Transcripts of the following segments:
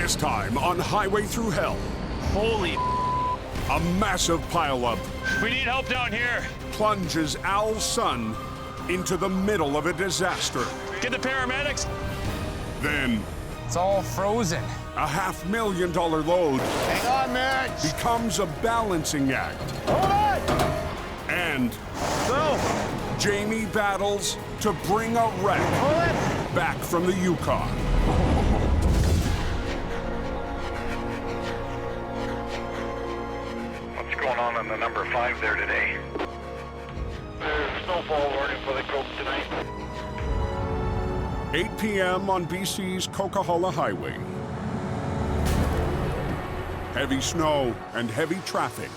This time on Highway Thru Hell, Holy, a massive pileup we need help down here. plunges Al's son into the middle of a disaster. Get the paramedics. Then, It's all frozen. a $500,000 load Hang on, Mitch. becomes a balancing act. Hold on. And Go. Jamie battles to bring a wreck Hold it. back from the Yukon. What's going on the number 5 there today? There's snowfall warning for the Coke tonight. 8 p.m. on BC's Coquihalla Highway. Heavy snow and heavy traffic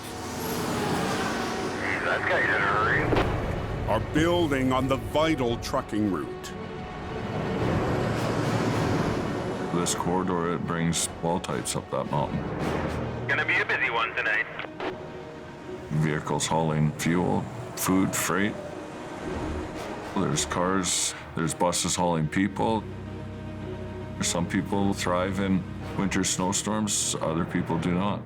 That guy's in a hurry. are building on the vital trucking route. This corridor, it brings all types up that mountain. Gonna be a busy one tonight. Vehicles hauling fuel, food, freight. There's cars, there's buses hauling people. Some people thrive in winter snowstorms, other people do not.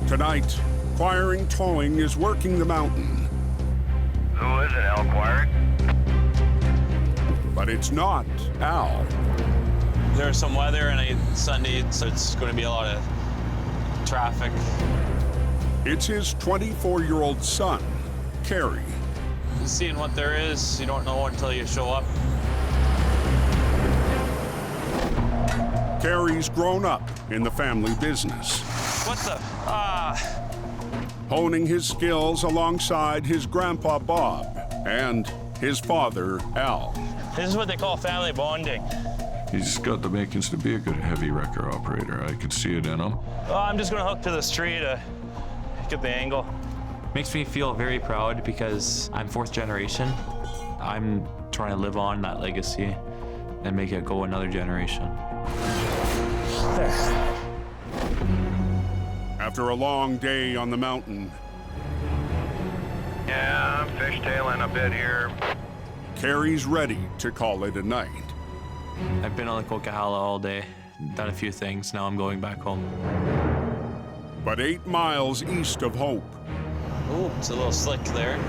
Tonight, Quiring Towing is working the mountain, Who is it, Al Quiring? but it's not Al. There's some weather and Sunday, so it's going to be a lot of traffic. It's his 24-year-old son, Cary. Seeing what there is, you don't know until you show up. Cary's grown up in the family business, What the? honing his skills alongside his grandpa Bob and his father Al. This is what they call family bonding. He's got the makings to be a good heavy wrecker operator. I could see it in him. I'm just going to hook to this tree to get the angle. Makes me feel very proud because I'm fourth generation. I'm trying to live on that legacy and make it go another generation. After a long day on the mountain, Yeah, I'm fishtailing a bit here. Cary's ready to call it a night. I've been on the Coquihalla all day, done a few things. Now I'm going back home. But 8 miles east of Hope, Ooh, it's a little slick there.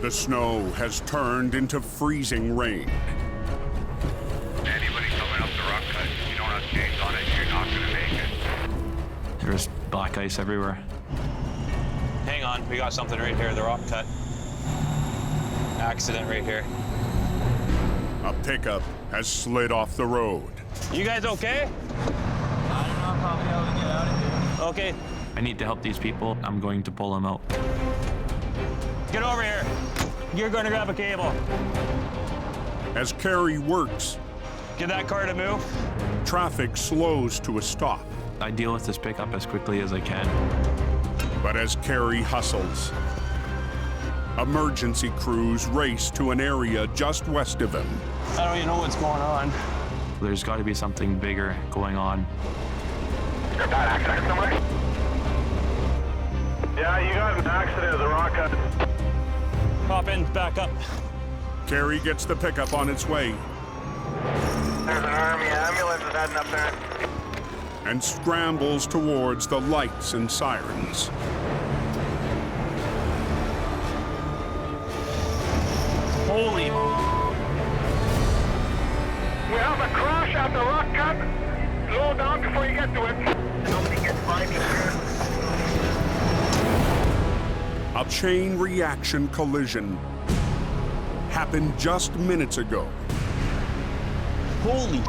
the snow has turned into freezing rain. Anybody coming up the rock cut, if you don't have skates on it, you're not gonna make it. There's black ice everywhere. Hang on, we got something right here, the rock cut. Accident right here. A pickup has slid off the road. You guys okay? I don't know probably how we get out of here. Okay, I need to help these people. I'm going to pull them out. get over here. You're going to grab a cable. As Cary works, Get that car to move. traffic slows to a stop. I deal with this pickup as quickly as I can. But as Cary hustles, emergency crews race to an area just west of him. I don't even know what's going on. There's got to be something bigger going on. Got that accident somewhere? Yeah, you got an accident at the rock cut. Hop in, back up. Cary gets the pickup on its way There's an army ambulance is heading up there. and scrambles towards the lights and sirens. Holy, We have a crash at the rock cut. Slow down before you get to it. Nobody gets by me here. A chain reaction collision happened just minutes ago, holy.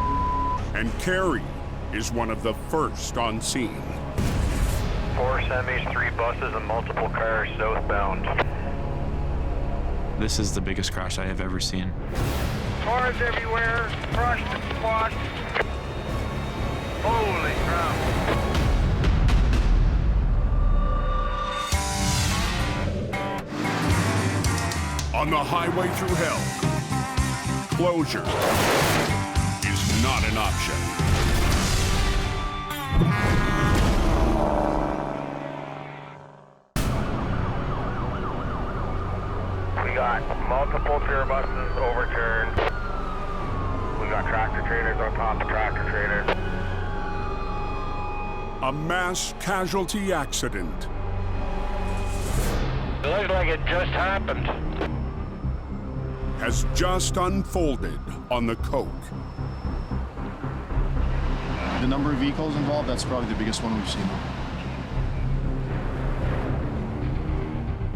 and Cary is one of the first on scene. 4 semis, 3 buses, and multiple cars southbound. This is the biggest crash I have ever seen. Cars everywhere, crushed and squashed. Holy crap. On the Highway Thru Hell, closure is not an option. We got multiple tour buses overturned. We got tractor trailers trailers on top of tractor trailers. A mass casualty accident. It looks like it just happened. Has just unfolded on the Coke. The number of vehicles involved, that's probably the biggest one we've seen.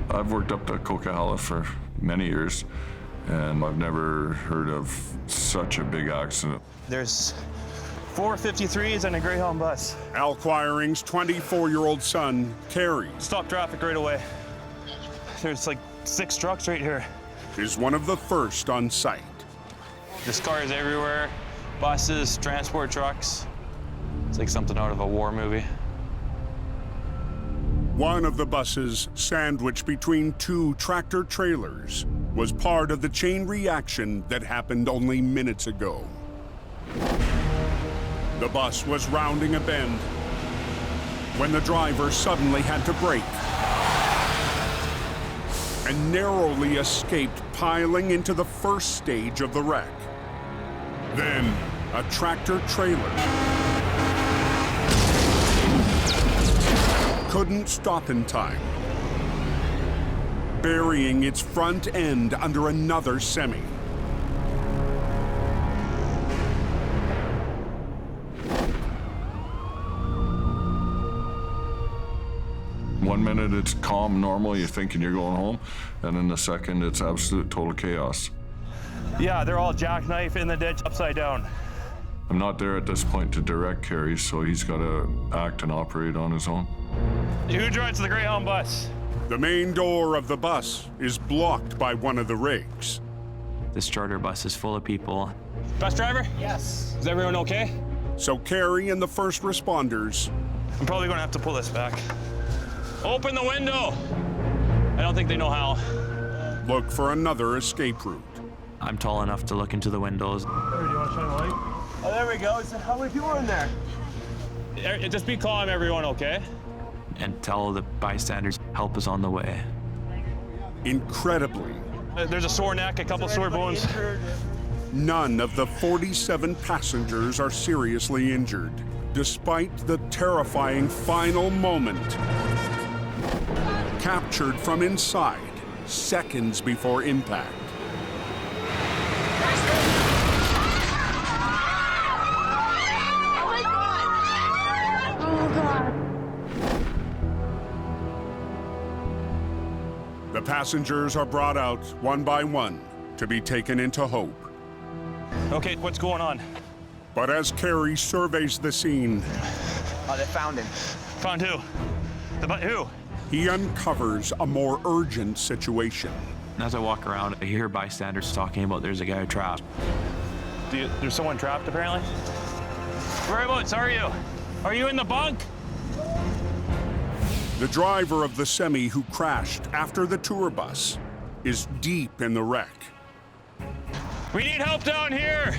I've worked up to Coquihalla for many years, and I've never heard of such a big accident. There's 4 53s and a Greyhound bus. Al Quiring's 24-year-old son, Cary, Stop traffic right away. There's like 6 trucks right here. is one of the first on site. There's cars everywhere, buses, transport trucks. It's like something out of a war movie. One of the buses, sandwiched between 2 tractor trailers, was part of the chain reaction that happened only minutes ago. The bus was rounding a bend when the driver suddenly had to brake and narrowly escaped piling into the first stage of the wreck. Then, a tractor trailer couldn't stop in time, burying its front end under another semi. One minute it's calm, normal, you're thinking you're going home, and in the second it's absolute total chaos. Yeah, they're all jackknife in the ditch upside down. I'm not there at this point to direct Cary, so he's got to act and operate on his own. Who drives the Greyhound bus? The main door of the bus is blocked by one of the rigs. This charter bus is full of people. Bus driver? Yes. Is everyone okay? So Cary and the first responders I'm probably gonna have to pull this back. Open the window! I don't think they know how. look for another escape route. I'm tall enough to look into the windows. Do you want to shine the light? Oh, there we go. So how many people are in there? Just be calm, everyone, okay? And tell the bystanders help is on the way. Incredibly, There's a sore neck, a couple sore bones. none of the 47 passengers are seriously injured, despite the terrifying final moment. Captured from inside seconds before impact. The passengers are brought out one by one to be taken into Hope. Okay, what's going on? But as Cary surveys the scene, Oh, they found him. Found who? Who? he uncovers a more urgent situation. As I walk around, I hear bystanders talking about there's a guy trapped. There's someone trapped, apparently? Whereabouts are you? Are you in the bunk? The driver of the semi who crashed after the tour bus is deep in the wreck. We need help down here!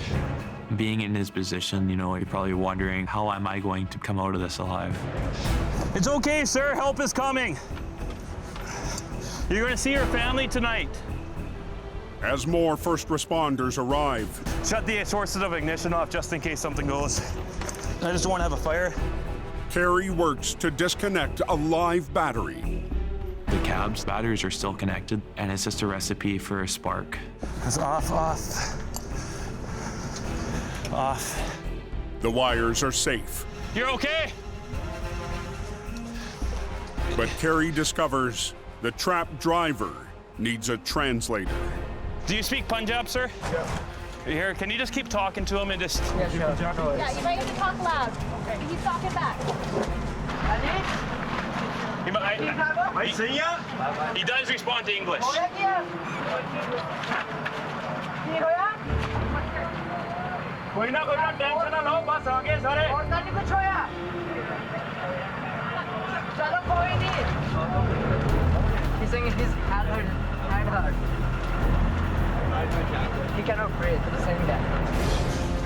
Being in his position, you know, you're probably wondering, how am I going to come out of this alive? It's okay, sir. Help is coming. You're gonna see your family tonight. As more first responders arrive, Shut the sources of ignition off just in case something goes. I just don't want to have a fire. Cary works to disconnect a live battery. The cab's batteries are still connected, and it's just a recipe for a spark. It's off. The wires are safe, You're okay? but Cary discovers the trapped driver needs a translator. Do you speak Punjab, sir? Yeah. Here, can you just keep talking to him and just... Yeah, you might have to talk loud. Okay. He's talking back. He does respond to English. कोई ना tension ना लो बस आगे सारे कुछ होया चलो कोई नहीं He's saying his hand hurt. He cannot breathe. He's saying that.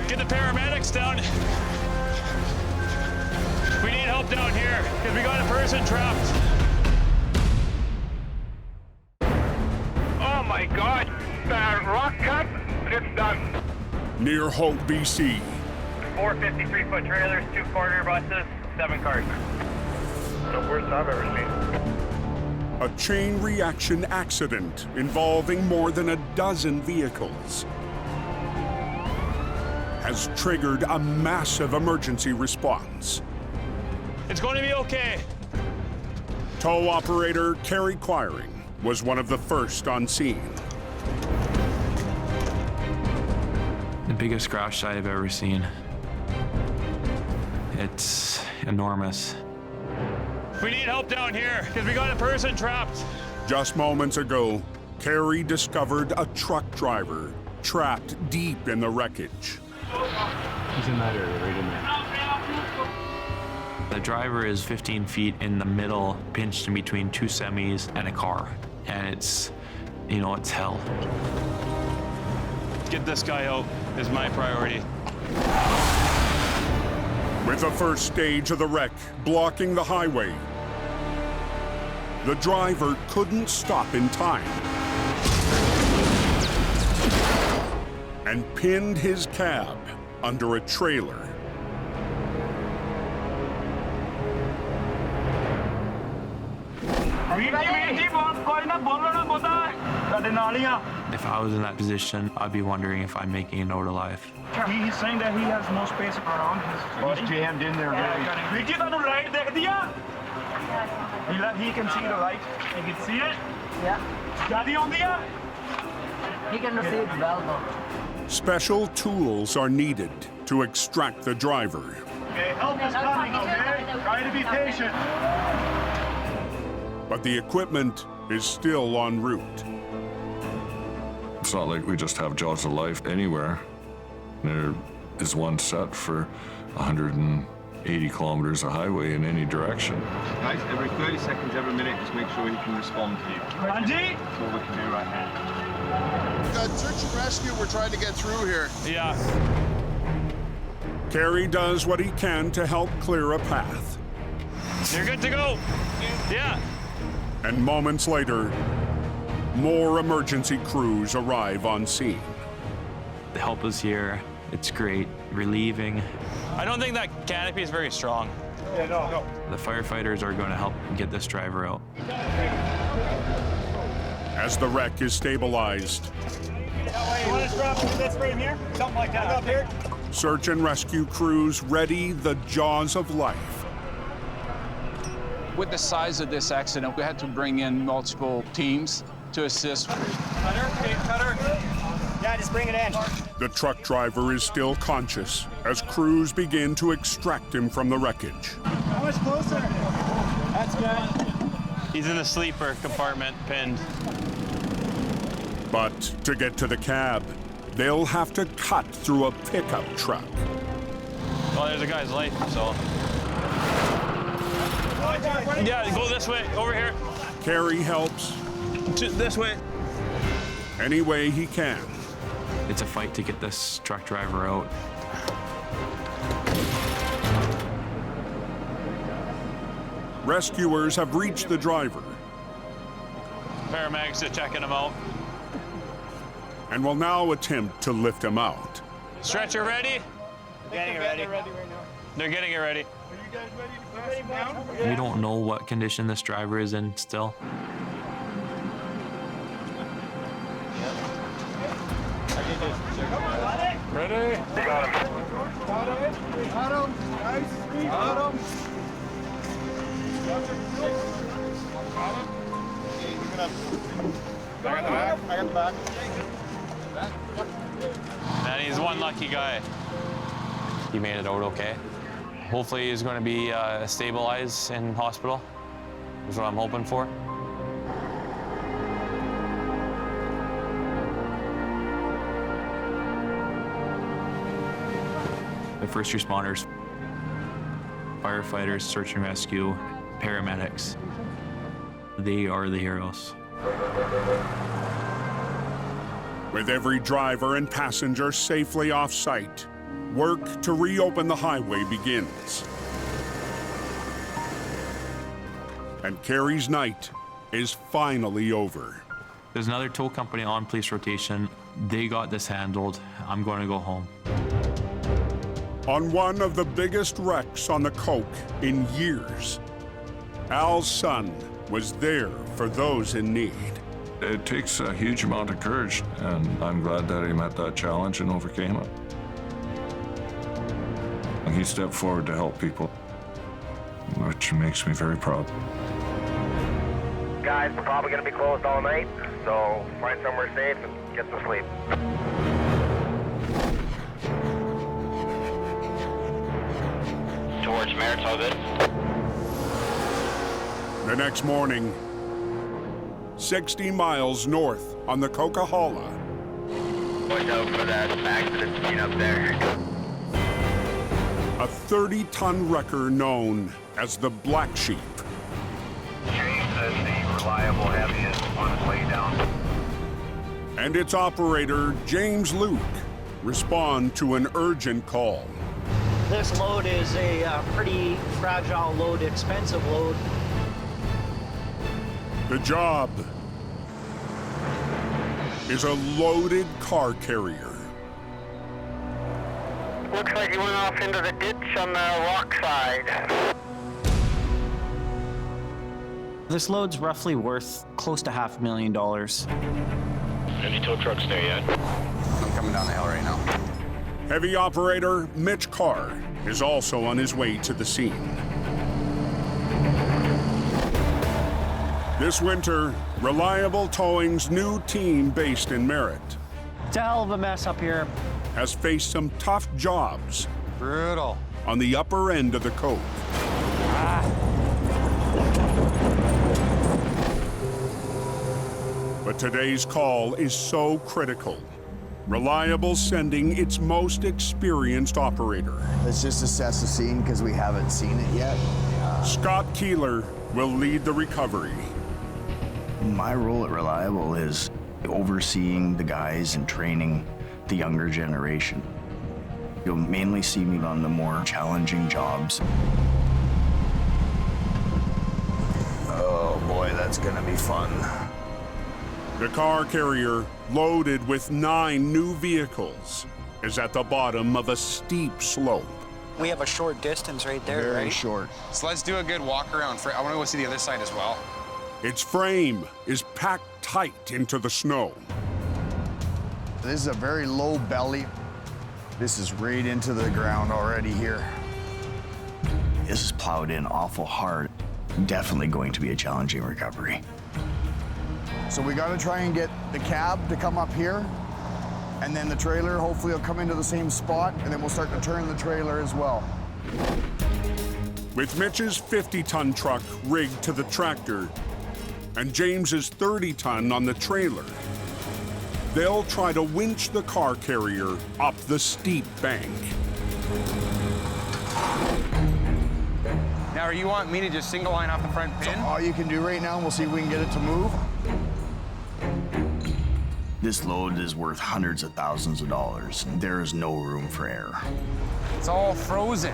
Get the paramedics down. We need help down here because we got a person trapped. Oh my God! The rock cut, it's done. near Hope, BC. 4 53-foot trailers, 2 corner buses, 7 cars. The worst I've ever seen. A chain reaction accident involving more than a dozen vehicles has triggered a massive emergency response. It's going to be okay. Tow operator Cary was one of the first on scene. The biggest crash I've ever seen. It's enormous. We need help down here because we got a person trapped. Just moments ago, Cary discovered a truck driver trapped deep in the wreckage. He's in that area, right in there. The driver is 15 feet in the middle, pinched in between 2 semis and a car. And it's, you know, it's hell. Get this guy out is my priority. With the first stage of the wreck blocking the highway, the driver couldn't stop in time and pinned his cab under a trailer. If I was in that position, I'd be wondering if I'm making it out alive. He's saying that he has no space around his body. He's jammed in there very. He can see the light. He can see it. Yeah. He can receive well though. Special tools are needed to extract the driver. Okay, help is coming, okay? Try to be patient. But the equipment is still en route. It's not like we just have jaws of life anywhere. There is one set for 180 kilometers of highway in any direction. Guys, every 30 seconds, every minute, just make sure he can respond to you. Andy? That's what we can do right now. We've got search and rescue. We're trying to get through here. Yeah. Cary does what he can to help clear a path. You're good to go. Yeah. And moments later, more emergency crews arrive on scene. The help is here. It's great, relieving. I don't think that canopy is very strong. Yeah, no. The firefighters are going to help get this driver out. As the wreck is stabilized, You want to strap this frame here? Something like that. Up here? search and rescue crews ready the jaws of life. With the size of this accident, we had to bring in multiple teams to assist. Cutter? Yeah, just bring it in. The truck driver is still conscious as crews begin to extract him from the wreckage. How much closer? That's good. He's in the sleeper compartment, pinned. But to get to the cab, they'll have to cut through a pickup truck. Well, there's a guy's life, so. Yeah, go this way, over here. Cary helps This way. any way he can. It's a fight to get this truck driver out. Rescuers have reached the driver Paramedics are checking him out. and will now attempt to lift him out. Stretcher ready? Getting it ready. They're getting it ready. Are you guys ready to pass him down? We don't know what condition this driver is in still. Ready? Got him. Nice. Got him. I got the back. Man, he's one lucky guy. He made it out okay. Hopefully he's going to be stabilized in hospital. That's what I'm hoping for. The first responders, firefighters, search and rescue, paramedics. They are the heroes. With every driver and passenger safely off-site, work to reopen the highway begins. And Cary's night is finally over. There's another tow company on police rotation. They got this handled. I'm going to go home. On one of the biggest wrecks on the Coke in years, Al's son was there for those in need. It takes a huge amount of courage, and I'm glad that he met that challenge and overcame it. And he stepped forward to help people, which makes me very proud. Guys, we're probably going to be closed all night, so find somewhere safe and get some sleep. Towards Merritt's, all good? The next morning, 60 miles north on the Coquihalla, Watch out for that accident scene up there. a 30-ton wrecker known as the Black Sheep. James says the reliable heavy is on its way down. And its operator, James Luke, respond to an urgent call. This load is a pretty fragile load, expensive load. The job is a loaded car carrier. Looks like he went off into the ditch on the rock side. This load's roughly worth close to $500,000. Any tow trucks there yet? I'm coming down the hill right now. Heavy operator Mitch Carr is also on his way to the scene. This winter, Reliable Towing's new team based in Merritt It's a hell of a mess up here. has faced some tough jobs Brutal. on the upper end of the Cove. But today's call is so critical. Reliable sending its most experienced operator. Let's just assess the scene because we haven't seen it yet. Scott Keeler will lead the recovery. My role at Reliable is overseeing the guys and training the younger generation. You'll mainly see me on the more challenging jobs. Oh boy, that's gonna be fun. The car carrier, loaded with 9 new vehicles, is at the bottom of a steep slope. We have a short distance right there, Very right? short. So let's do a good walk around. I want to go see the other side as well. Its frame is packed tight into the snow. This is a very low belly. This is right into the ground already here. This is plowed in awful hard. Definitely going to be a challenging recovery. So we gotta try and get the cab to come up here, and then the trailer hopefully will come into the same spot, and then we'll start to turn the trailer as well. With Mitch's 50-ton truck rigged to the tractor and James's 30-ton on the trailer, they'll try to winch the car carrier up the steep bank. Now, you want me to just single line off the front pin? So all you can do right now, and we'll see if we can get it to move. This load is worth hundreds of thousands of dollars. There is no room for error. It's all frozen.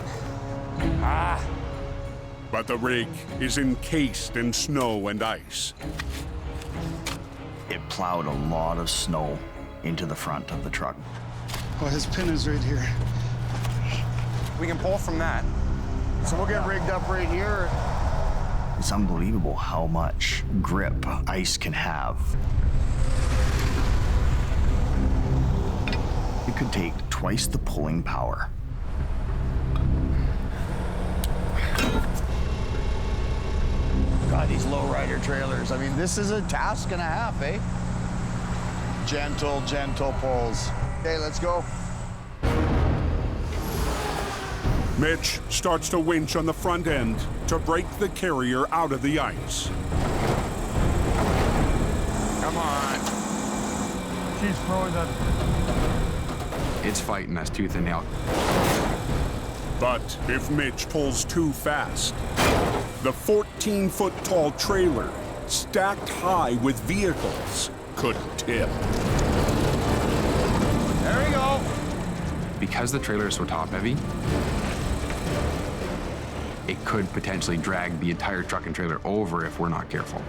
But the rig is encased in snow and ice. It plowed a lot of snow into the front of the truck. Oh, his pin is right here. We can pull from that. So we'll get rigged up right here. It's unbelievable how much grip ice can have. It could take twice the pulling power. God, these lowrider trailers. I mean, this is a task and a half, eh? Gentle, gentle pulls. Okay, let's go. Mitch starts to winch on the front end to break the carrier out of the ice. Come on. She's frozen. It's fighting us tooth and nail. But if Mitch pulls too fast, the 14-foot tall trailer, stacked high with vehicles, could tip. There we go. Because the trailer is so top heavy, it could potentially drag the entire truck and trailer over if we're not careful.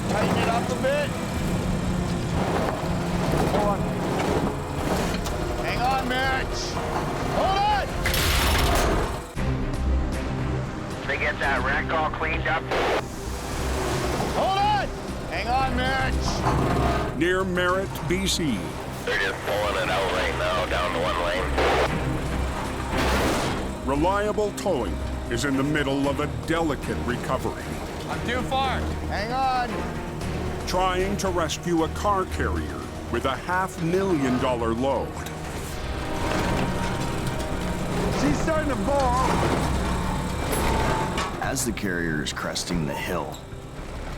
Tighten it up a bit. Hold on. Hang on, Mitch. Hold on. They get that wreck all cleaned up. Hold on. Hang on, Mitch. Near Merritt, BC. They're just pulling it out right now down to one lane. Reliable towing is in the middle of a delicate recovery. I'm too far. Hang on. Trying to rescue a car carrier with a $500,000 load. She's starting to fall. As the carrier is cresting the hill,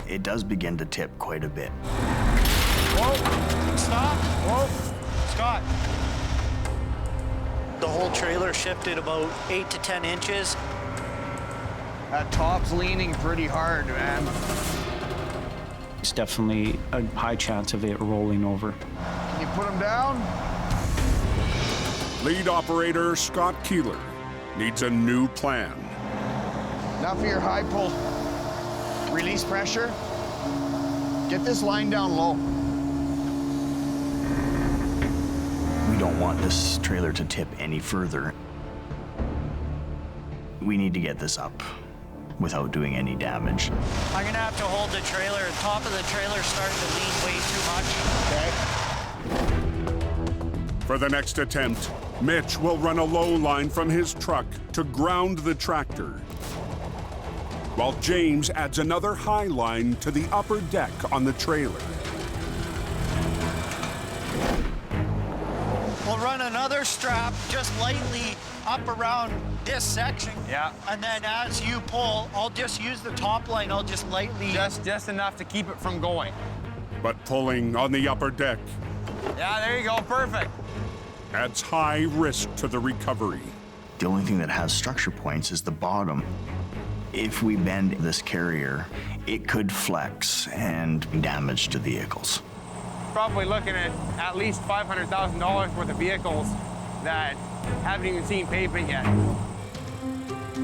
it does begin to tip quite a bit. Whoa, stop. Whoa, Scott. The whole trailer shifted about 8 to 10 inches. That top's leaning pretty hard, man. It's definitely a high chance of it rolling over. Can you put him down? Lead operator Scott Keeler needs a new plan. Enough of your high pull. Release pressure. Get this line down low. We don't want this trailer to tip any further. We need to get this up without doing any damage. I'm gonna have to hold the trailer. The top of the trailer starting to lean way too much. Okay. For the next attempt, Mitch will run a low line from his truck to ground the tractor, while James adds another high line to the upper deck on the trailer. We'll run another strap just lightly up around this section. Yeah. And then as you pull, I'll just use the top line. I'll just lightly. Just enough to keep it from going. But pulling on the upper deck Yeah, there you go. Perfect. adds high risk to the recovery. The only thing that has structure points is the bottom. If we bend this carrier, it could flex and damage the vehicles. Probably looking at least $500,000 worth of vehicles that haven't even seen pavement yet.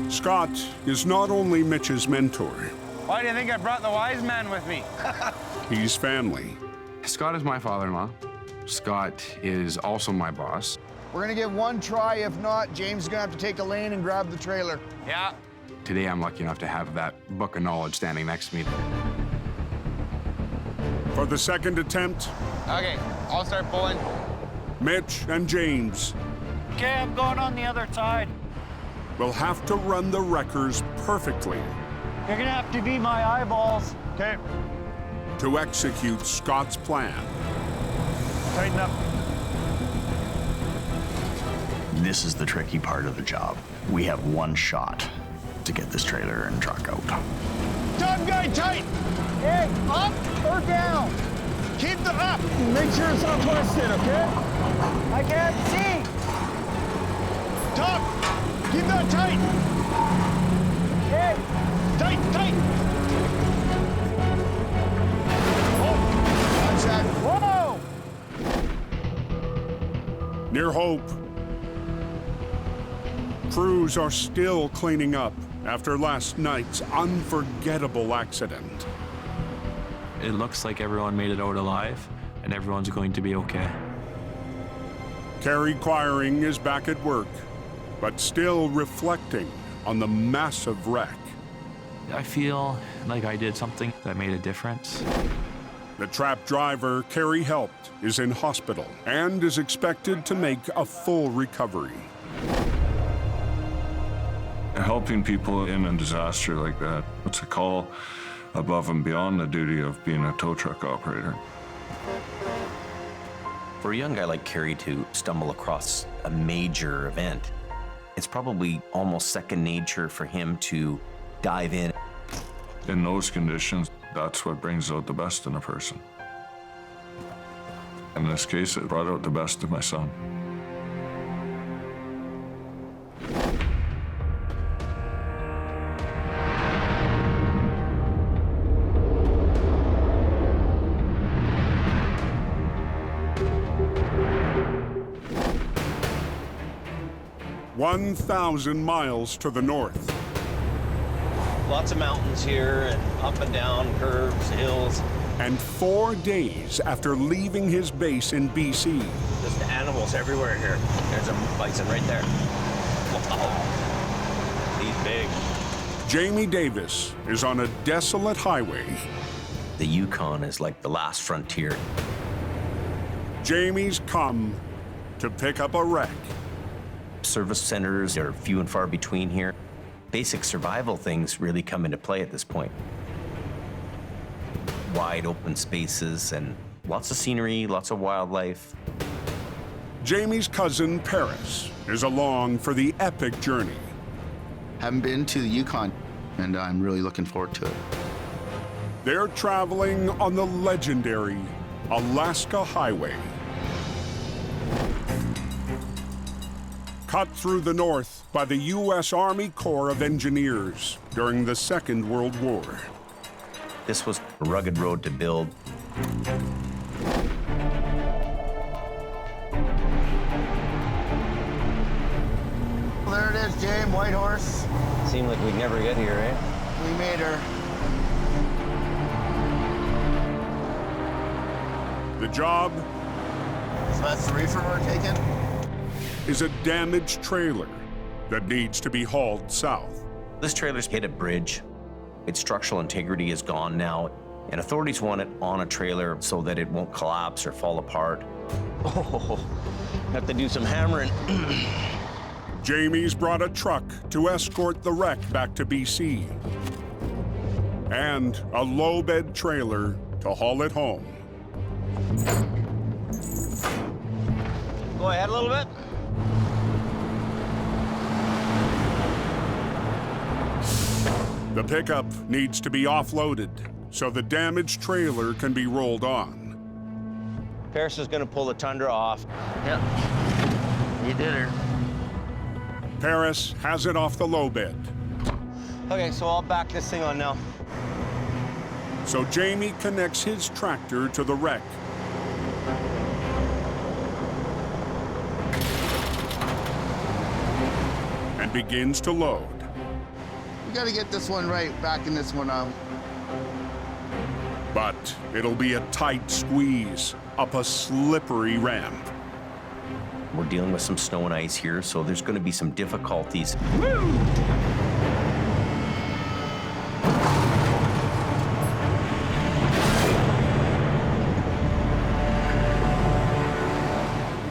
Scott is not only Mitch's mentor, Why do you think I brought the wise man with me? he's family. Scott is my father-in-law. Scott is also my boss. We're gonna give one try. If not, James is gonna have to take a lane and grab the trailer. Yeah. Today, I'm lucky enough to have that book of knowledge standing next to me. For the second attempt, Okay, I'll start pulling. Mitch and James Okay, I'm going on the other side. will have to run the wreckers perfectly You're gonna have to be my eyeballs. Okay, to execute Scott's plan. tighten up. This is the tricky part of the job. We have one shot to get this trailer and truck out. Top guy tight. Hey, up or down? Keep the up. Make sure it's not twisted, okay? I can't see. Top. Keep that tight. Hey, Tight, tight. Oh, watch that. whoa! Near hope, crews are still cleaning up after last night's unforgettable accident. It looks like everyone made it out alive, and everyone's going to be okay. Cary Quiring is back at work, but still reflecting on the massive wreck. I feel like I did something that made a difference. The trapped driver Cary helped is in hospital and is expected to make a full recovery. Helping people in a disaster like that, it's a call above and beyond the duty of being a tow truck operator. For a young guy like Cary to stumble across a major event, it's probably almost second nature for him to dive in. In those conditions, that's what brings out the best in a person. In this case, it brought out the best of my son. "1,000 miles to the north, Lots of mountains here and up and down, curves, hills. And 4 days after leaving his base in BC, Just animals everywhere here. There's a bison right there. Wow. He's big. Jamie Davis is on a desolate highway. The Yukon is like the last frontier. Jamie's come to pick up a wreck. Service centers are few and far between here. Basic survival things really come into play at this point. Wide open spaces and lots of scenery, lots of wildlife. Jamie's cousin Paris is along for the epic journey. Haven't been to the Yukon, and I'm really looking forward to it. They're traveling on the legendary Alaska Highway. Cut through the north by the U.S. Army Corps of Engineers during the Second World War. This was a rugged road to build. There it is, James, White Horse. Seemed like we'd never get here, eh? We made her. The job So that's the reefer we're taking? is a damaged trailer that needs to be hauled south. This trailer's hit a bridge. Its structural integrity is gone now, and authorities want it on a trailer so that it won't collapse or fall apart. Oh, have to do some hammering. Jamie's brought a truck to escort the wreck back to BC, and a low-bed trailer to haul it home. Go ahead a little bit. The pickup needs to be offloaded so the damaged trailer can be rolled on. Paris is gonna pull the Tundra off. Yep, you did her. Paris has it off the low bed. Okay, so I'll back this thing on now. So Jamie connects his tractor to the wreck. And begins to load. We gotta get this one right, backing this one up. But it'll be a tight squeeze up a slippery ramp. We're dealing with some snow and ice here, so there's gonna be some difficulties. Woo!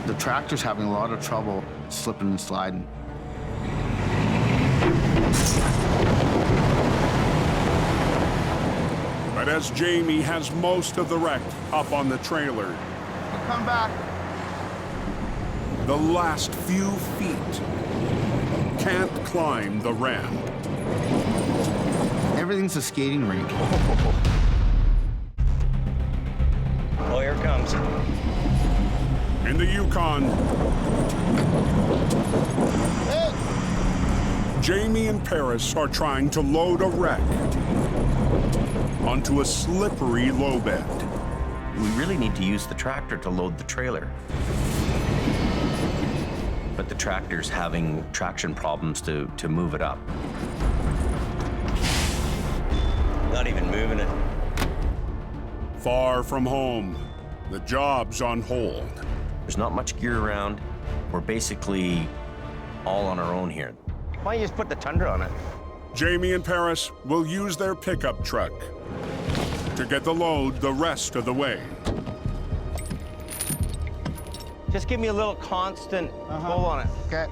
The tractor's having a lot of trouble slipping and sliding. But as Jamie has most of the wreck up on the trailer, Come back. the last few feet can't climb the ramp. Everything's a skating rink. Oh, here it comes. In the Yukon, Jamie and Paris are trying to load a wreck onto a slippery low bed. We really need to use the tractor to load the trailer. But the tractor's having traction problems to move it up. Not even moving it. Far from home, the job's on hold. There's not much gear around. We're basically all on our own here. Why don't you just put the Tundra on it? Jamie and Paris will use their pickup truck to get the load the rest of the way. Just give me a little constant pull on it. Okay.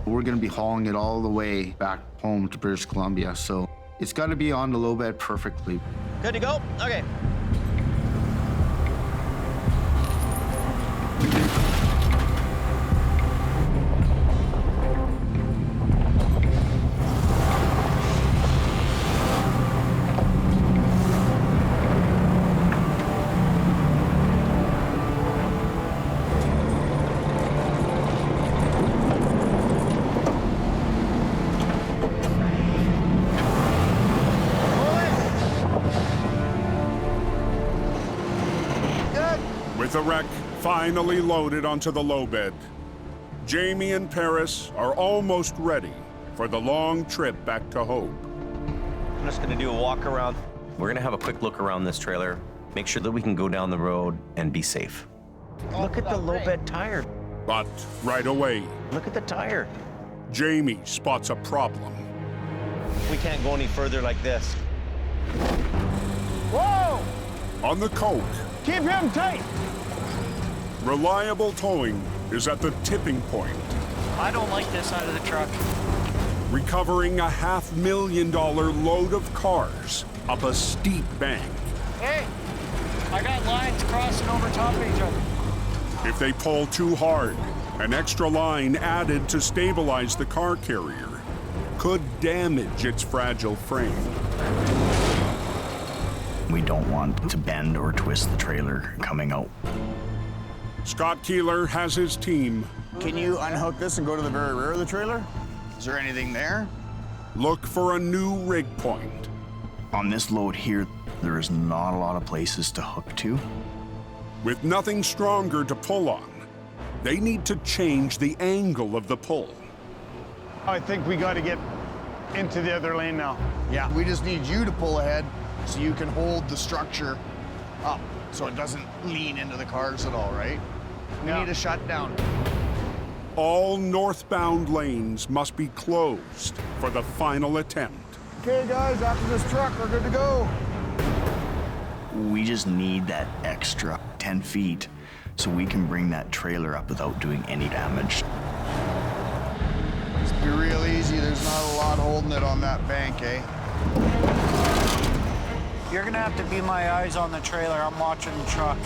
We're gonna be hauling it all the way back home to British Columbia, so it's gotta be on the low bed perfectly. Good to go? Okay. With the wreck finally loaded onto the low bed, Jamie and Paris are almost ready for the long trip back to Hope. I'm just gonna do a walk around. We're gonna have a quick look around this trailer, make sure that we can go down the road and be safe. Look at the low bed tire. But right away, Look at the tire. Jamie spots a problem. We can't go any further like this. Whoa! On the coke, Keep him tight! reliable towing is at the tipping point, I don't like this side of the truck. recovering a $500,000 load of cars up a steep bank. Hey, I got lines crossing over top of each other. If they pull too hard, an extra line added to stabilize the car carrier could damage its fragile frame. We don't want to bend or twist the trailer coming out. Scott Keeler has his team Can you unhook this and go to the very rear of the trailer? Is there anything there? look for a new rig point. On this load here, there is not a lot of places to hook to. With nothing stronger to pull on, they need to change the angle of the pull. I think we got to get into the other lane now. Yeah, we just need you to pull ahead so you can hold the structure up so it doesn't lean into the cars at all, right? We need a shutdown. All northbound lanes must be closed for the final attempt. Okay, guys, after this truck, we're good to go. We just need that extra 10 feet so we can bring that trailer up without doing any damage. It's be real easy. There's not a lot holding it on that bank, eh? You're gonna have to be my eyes on the trailer. I'm watching the truck.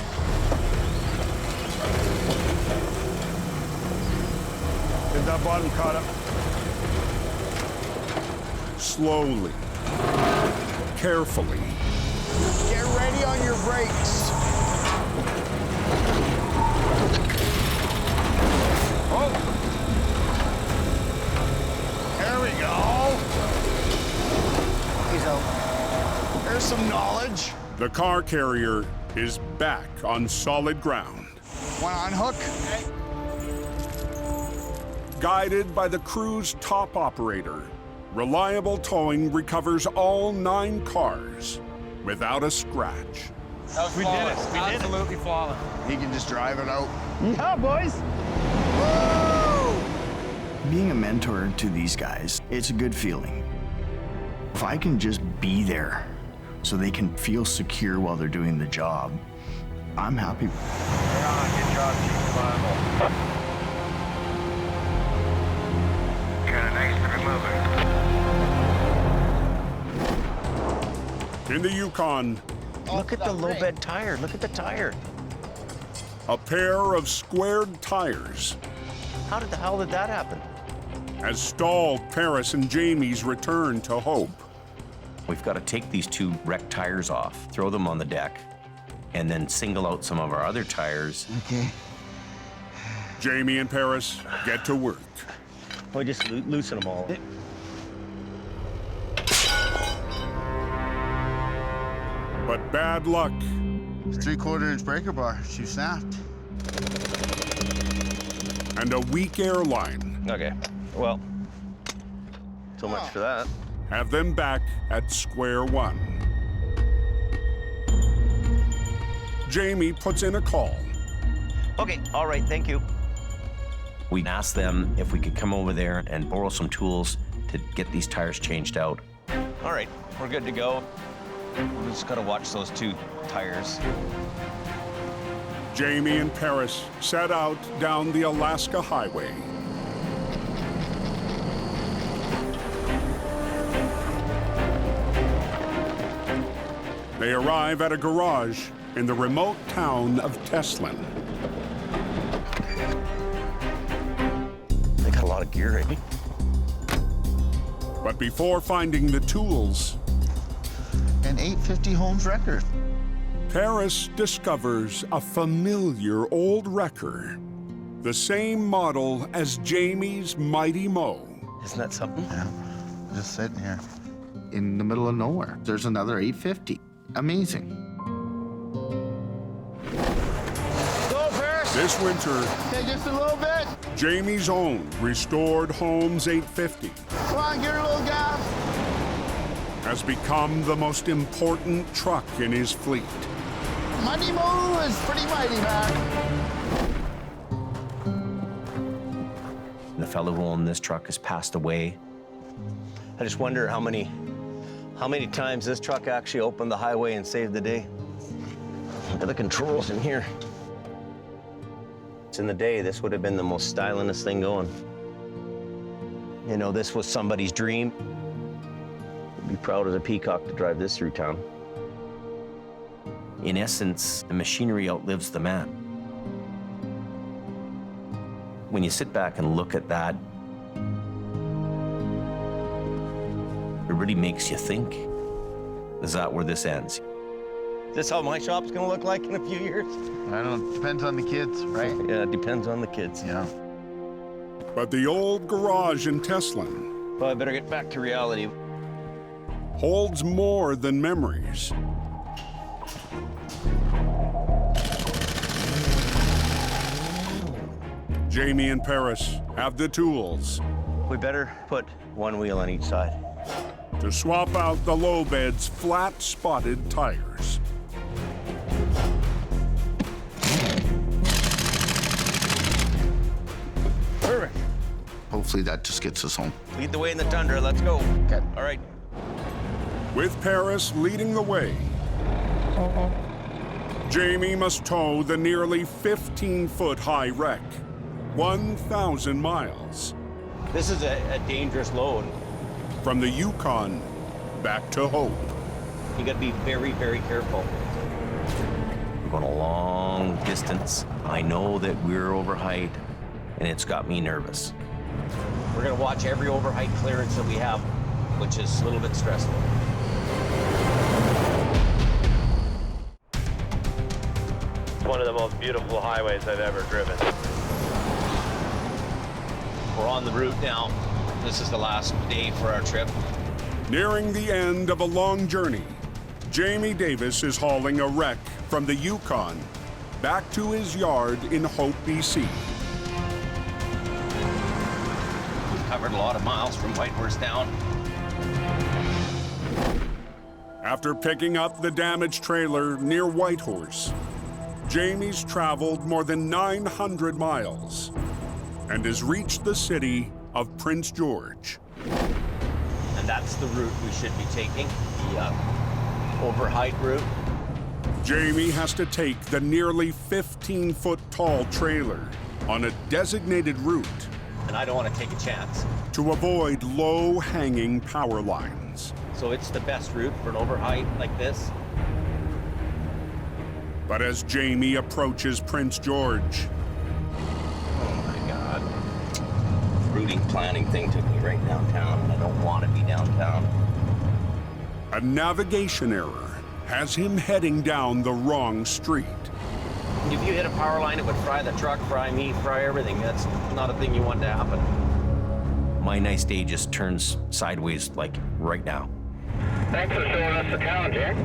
Get that bottom caught up. Slowly, carefully, Get ready on your brakes. Oh! There we go. He's out. There's some knowledge. the car carrier is back on solid ground. Want to unhook? Guided by the crew's top operator, reliable towing recovers all 9 cars without a scratch. We did it. Absolutely flawless. He can just drive it out. Yeah, boys. Woo! Being a mentor to these guys, it's a good feeling. If I can just be there so they can feel secure while they're doing the job, I'm happy. Yeah, good job, Chief Reliable. Kinda nice to be moving. In the Yukon, Look at the low bed tire. Look at the tire. a pair of squared tires How the hell did that happen? has stalled Paris and Jamie's return to hope. We've got to take these 2 wrecked tires off, throw them on the deck, and then single out some of our other tires. Okay. Jamie and Paris get to work. We just loosen them all. But bad luck, 3/4 inch breaker bar. She snapped. and a weak airline Okay, well, so much for that. have them back at square one. Jamie puts in a call. Okay, all right, thank you. We asked them if we could come over there and borrow some tools to get these tires changed out. All right, we're good to go. We just gotta watch those 2 tires. Jamie and Paris set out down the Alaska Highway. They arrive at a garage in the remote town of Teslin. They got a lot of gear, eh? But before finding the tools, An 850 Holmes record. Paris discovers a familiar old wrecker, the same model as Jamie's Mighty Mo. Isn't that something? Yeah, just sitting here. In the middle of nowhere. There's another 850. Amazing. Go, Paris. This winter, Okay, just a little bit. Jamie's own restored Holmes 850 Come on, get her a little gas. has become the most important truck in his fleet. Money Mo is pretty mighty, man. The fellow who owned this truck has passed away. I just wonder how many times this truck actually opened the highway and saved the day. Look at the controls in here. In the day, this would have been the most stylingest thing going. You know, this was somebody's dream. I'd be proud as a peacock to drive this through town. In essence, the machinery outlives the man. When you sit back and look at that, it really makes you think, is that where this ends? Is this how my shop's gonna look like in a few years? I don't know, depends on the kids, right? Yeah, it depends on the kids. Yeah. But the old garage in Teslin Well, I better get back to reality. holds more than memories. Jamie and Paris have the tools We better put one wheel on each side. to swap out the low bed's flat spotted tires. Perfect. Hopefully that just gets us home. Lead the way in the tundra. Let's go. Okay. All right. With Paris leading the way, Jamie must tow the nearly 15-foot high wreck, 1,000 miles. This is a dangerous load. From the Yukon back to Hope. You gotta be very, very careful. We're going a long distance. I know that we're over height, and it's got me nervous. We're gonna watch every overheight clearance that we have, which is a little bit stressful. One of the most beautiful highways I've ever driven. We're on the route now. This is the last day for our trip. Nearing the end of a long journey, Jamie Davis is hauling a wreck from the Yukon back to his yard in Hope, BC. We've covered a lot of miles from Whitehorse down. After picking up the damaged trailer near Whitehorse, Jamie's traveled more than 900 miles and has reached the city of Prince George. And that's the route we should be taking, the overheight route. Jamie has to take the nearly 15-foot tall trailer on a designated route And I don't want to take a chance. to avoid low-hanging power lines. So it's the best route for an overheight like this. But as Jamie approaches Prince George, Oh my God. Routing planning thing took me right downtown, and I don't want to be downtown. a navigation error has him heading down the wrong street. If you hit a power line, it would fry the truck, fry me, fry everything. That's not a thing you want to happen. My nice day just turns sideways like right now. Thanks for showing us the town, Jack.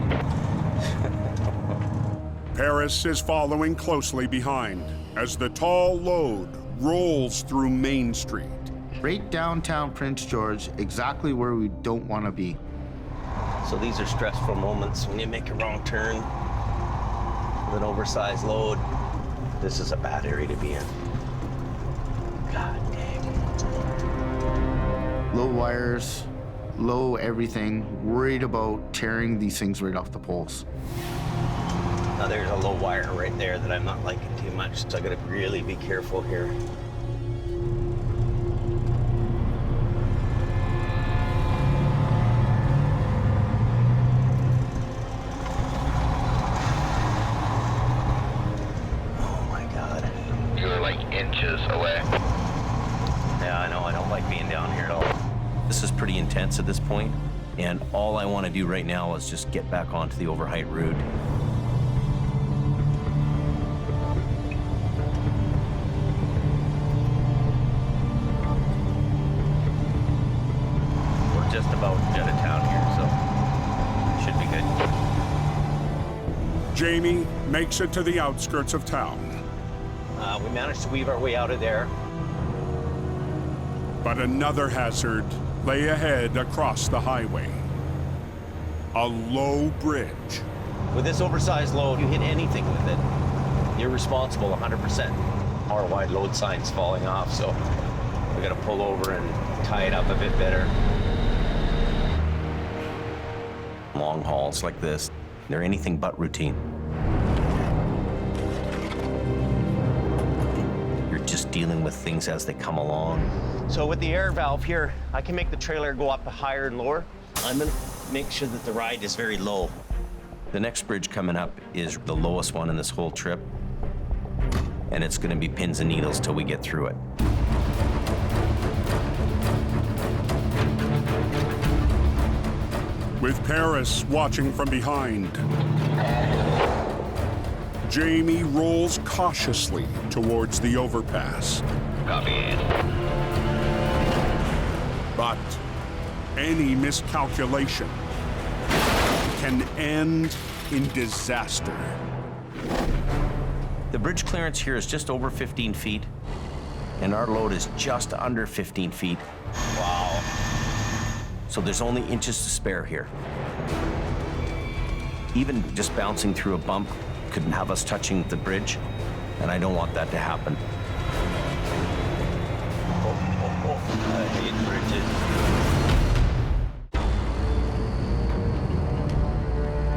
Paris is following closely behind as the tall load rolls through Main Street. Right downtown Prince George, exactly where we don't want to be. So these are stressful moments when you make a wrong turn with an oversized load. This is a bad area to be in. God dang. Low wires, low everything, worried about tearing these things right off the poles. Now there's a low wire right there that I'm not liking too much, so I gotta really be careful here. Oh my God. You're like inches away. Yeah, I know, I don't like being down here at all. This is pretty intense at this point, and all I want to do right now is just get back onto the overheight route. We're just about out of town here, so should be good. Jamie makes it to the outskirts of town, We managed to weave our way out of there. but another hazard lay ahead across the highway. A low bridge. With this oversized load, you hit anything with it, you're responsible 100%. Our wide load sign's falling off, so we gotta pull over and tie it up a bit better. Long hauls like this, they're anything but routine. You're just dealing with things as they come along. So with the air valve here, I can make the trailer go up higher and lower. I'm gonna make sure that the ride is very low. The next bridge coming up is the lowest one in this whole trip, and it's gonna be pins and needles till we get through it. With Paris watching from behind, Jamie rolls cautiously towards the overpass. Copy. But any miscalculation can end in disaster. The bridge clearance here is just over 15 feet, and our load is just under 15 feet. Wow. So there's only inches to spare here. Even just bouncing through a bump could have us touching the bridge, and I don't want that to happen. I hate bridges.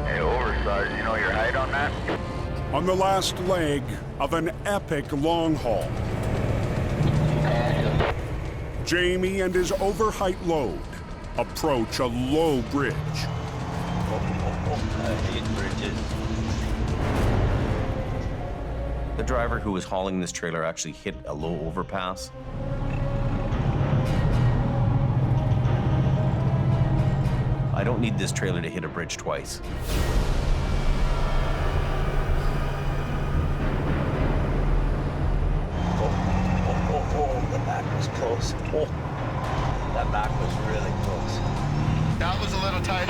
Hey, oversized, you know your height on that? On the last leg of an epic long haul, Jamie and his overheight load approach a low bridge. I hate bridges. The driver who was hauling this trailer actually hit a low overpass. I don't need this trailer to hit a bridge twice. The back was close. Oh, that back was really close. That was a little tight.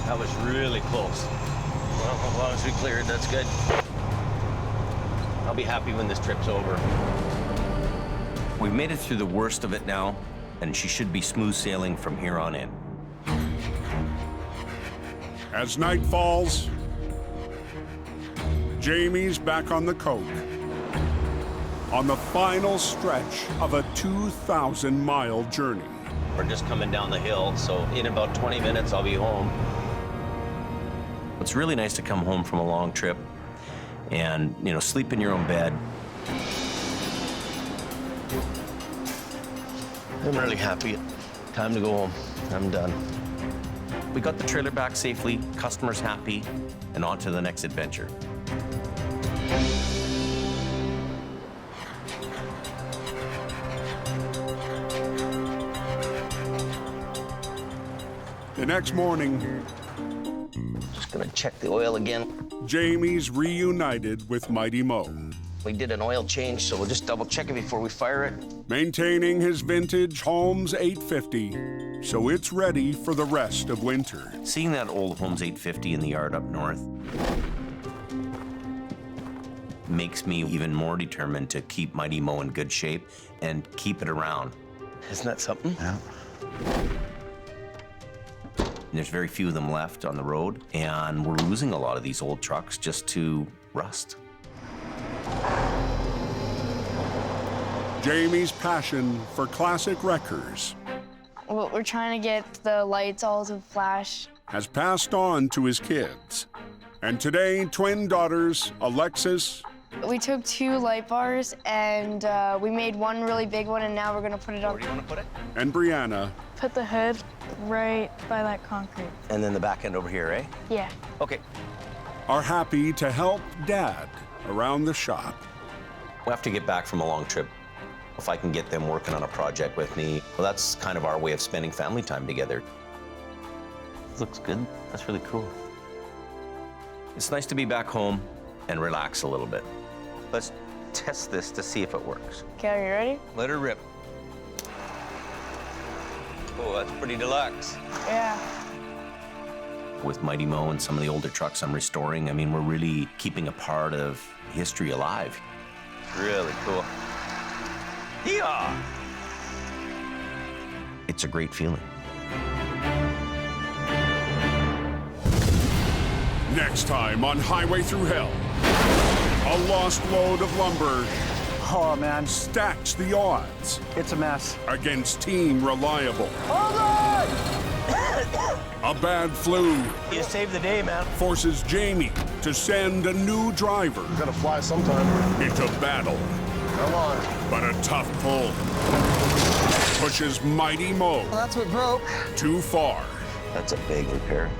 That was really close. Well, as long as we cleared, that's good. I'll be happy when this trip's over. We've made it through the worst of it now, and she should be smooth sailing from here on in. As night falls, Jamie's back on the coke, on the final stretch of a 2,000-mile journey. We're just coming down the hill, so in about 20 minutes, I'll be home. It's really nice to come home from a long trip and, you know, sleep in your own bed. I'm really happy. Time to go home. I'm done. We got the trailer back safely, customers happy, and on to the next adventure. The next morning, just gonna check the oil again. Jamie's reunited with Mighty Mo. We did an oil change, so we'll just double check it before we fire it. Maintaining his vintage Holmes 850, so it's ready for the rest of winter. Seeing that old Holmes 850 in the yard up north makes me even more determined to keep Mighty Mo in good shape and keep it around. Isn't that something? Yeah. There's very few of them left on the road, and we're losing a lot of these old trucks just to rust. Jamie's passion for classic wreckers Well, we're trying to get the lights all to flash. has passed on to his kids. And today, twin daughters, Alexis We took 2 light bars and we made one really big one, and now we're gonna put it up. Where do you want to put it? and Brianna Put the hood right by that concrete. And then the back end over here, eh? Yeah. Okay. are happy to help Dad around the shop. We'll have to get back from a long trip. If I can get them working on a project with me, well, that's kind of our way of spending family time together. This looks good. That's really cool. It's nice to be back home and relax a little bit. Let's test this to see if it works. Okay, are you ready? Let her rip. Oh, that's pretty deluxe. Yeah. With Mighty Mo and some of the older trucks I'm restoring, I mean, we're really keeping a part of history alive. Really cool. Yeah. It's a great feeling. Next time on Highway Thru Hell, a lost load of lumber stacks the odds. It's a mess. Against Team Reliable. Hold on! A bad flu You saved the day, man. forces Jamie to send a new driver Gotta fly sometime. into battle. Come on. But a tough pull pushes Mighty Mo Well, that's what broke. too far. That's a big repair.